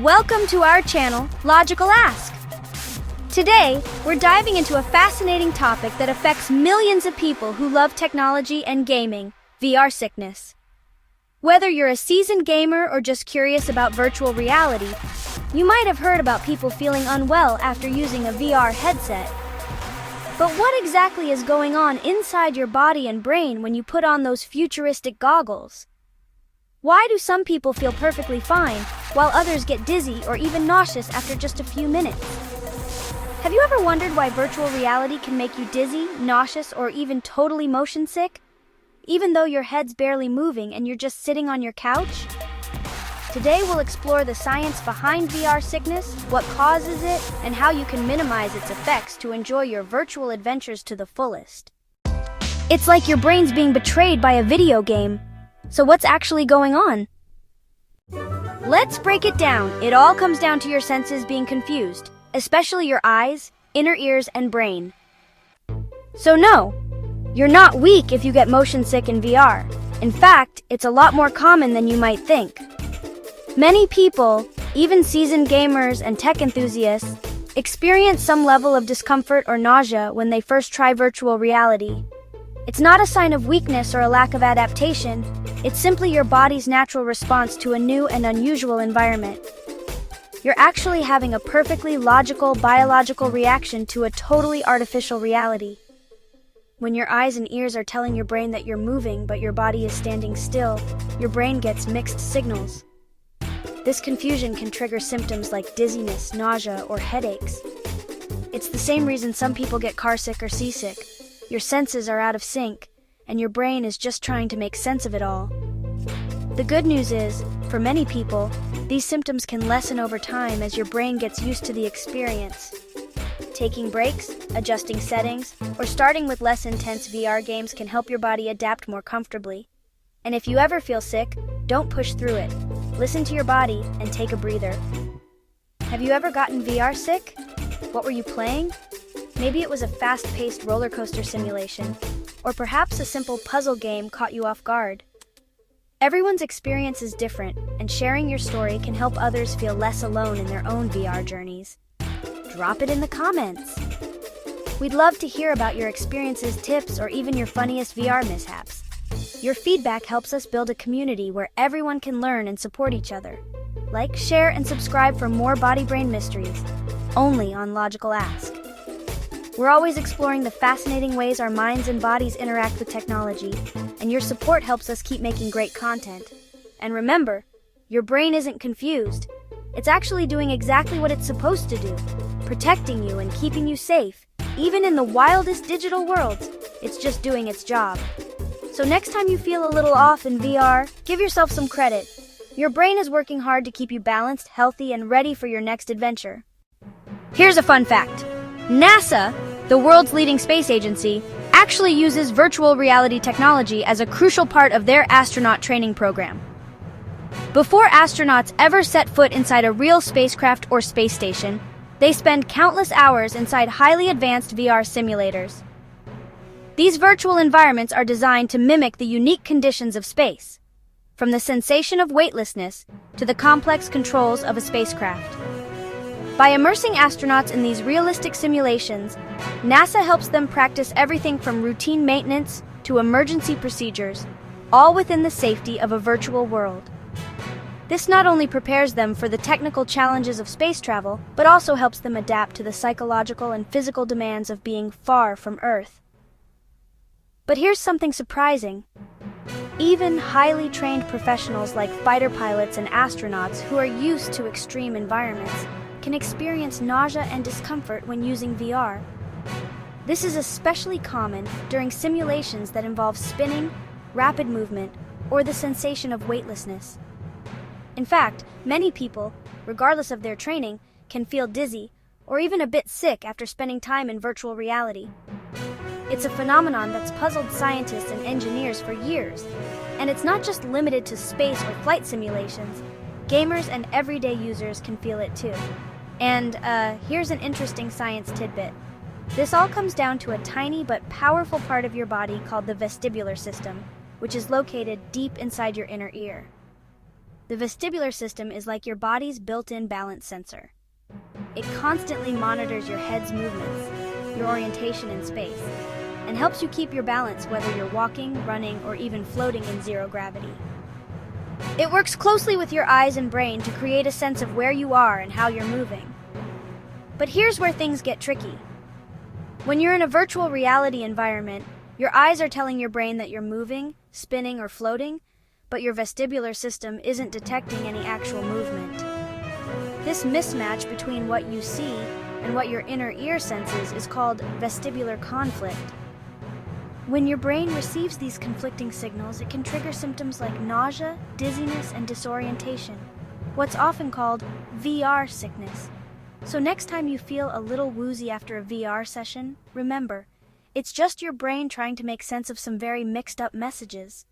Welcome to our channel, Logical Ask. Today, we're diving into a fascinating topic that affects millions of people who love technology and gaming, VR sickness. Whether you're a seasoned gamer or just curious about virtual reality, you might have heard about people feeling unwell after using a VR headset. But what exactly is going on inside your body and brain when you put on those futuristic goggles? Why do some people feel perfectly fine, while others get dizzy or even nauseous after just a few minutes? Have you ever wondered why virtual reality can make you dizzy, nauseous, or even totally motion sick, even though your head's barely moving and you're just sitting on your couch? Today we'll explore the science behind VR sickness, what causes it, and how you can minimize its effects to enjoy your virtual adventures to the fullest. It's like your brain's being betrayed by a video game. So what's actually going on? Let's break it down. It all comes down to your senses being confused, especially your eyes, inner ears, and brain. So no, you're not weak if you get motion sick in VR. In fact, it's a lot more common than you might think. Many people, even seasoned gamers and tech enthusiasts, experience some level of discomfort or nausea when they first try virtual reality. It's not a sign of weakness or a lack of adaptation. It's simply your body's natural response to a new and unusual environment. You're actually having a perfectly logical biological reaction to a totally artificial reality. When your eyes and ears are telling your brain that you're moving but your body is standing still, your brain gets mixed signals. This confusion can trigger symptoms like dizziness, nausea, or headaches. It's the same reason some people get carsick or seasick. Your senses are out of sync, and your brain is just trying to make sense of it all. The good news is, for many people, these symptoms can lessen over time as your brain gets used to the experience. Taking breaks, adjusting settings, or starting with less intense VR games can help your body adapt more comfortably. And if you ever feel sick, don't push through it. Listen to your body and take a breather. Have you ever gotten VR sick? What were you playing? Maybe it was a fast-paced roller coaster simulation, or perhaps a simple puzzle game caught you off guard. Everyone's experience is different, and sharing your story can help others feel less alone in their own VR journeys. Drop it in the comments. We'd love to hear about your experiences, tips, or even your funniest VR mishaps. Your feedback helps us build a community where everyone can learn and support each other. Like, share, and subscribe for more body-brain mysteries, only on Logical Ask. We're always exploring the fascinating ways our minds and bodies interact with technology, and your support helps us keep making great content. And remember, your brain isn't confused. It's actually doing exactly what it's supposed to do, protecting you and keeping you safe. Even in the wildest digital worlds, it's just doing its job. So next time you feel a little off in VR, give yourself some credit. Your brain is working hard to keep you balanced, healthy, and ready for your next adventure. Here's a fun fact. NASA, the world's leading space agency, actually uses virtual reality technology as a crucial part of their astronaut training program. Before astronauts ever set foot inside a real spacecraft or space station, they spend countless hours inside highly advanced VR simulators. These virtual environments are designed to mimic the unique conditions of space, from the sensation of weightlessness to the complex controls of a spacecraft. By immersing astronauts in these realistic simulations, NASA helps them practice everything from routine maintenance to emergency procedures, all within the safety of a virtual world. This not only prepares them for the technical challenges of space travel, but also helps them adapt to the psychological and physical demands of being far from Earth. But here's something surprising. Even highly trained professionals like fighter pilots and astronauts who are used to extreme environments can experience nausea and discomfort when using VR. This is especially common during simulations that involve spinning, rapid movement, or the sensation of weightlessness. In fact, many people, regardless of their training, can feel dizzy or even a bit sick after spending time in virtual reality. It's a phenomenon that's puzzled scientists and engineers for years, and it's not just limited to space or flight simulations. Gamers and everyday users can feel it too. And here's an interesting science tidbit. This all comes down to a tiny but powerful part of your body called the vestibular system, which is located deep inside your inner ear. The vestibular system is like your body's built-in balance sensor. It constantly monitors your head's movements, your orientation in space, and helps you keep your balance whether you're walking, running, or even floating in zero gravity. It works closely with your eyes and brain to create a sense of where you are and how you're moving. But here's where things get tricky. When you're in a virtual reality environment, your eyes are telling your brain that you're moving, spinning, or floating, but your vestibular system isn't detecting any actual movement. This mismatch between what you see and what your inner ear senses is called vestibular conflict. When your brain receives these conflicting signals, it can trigger symptoms like nausea, dizziness, and disorientation, what's often called VR sickness. So next time you feel a little woozy after a VR session, remember, it's just your brain trying to make sense of some very mixed up messages.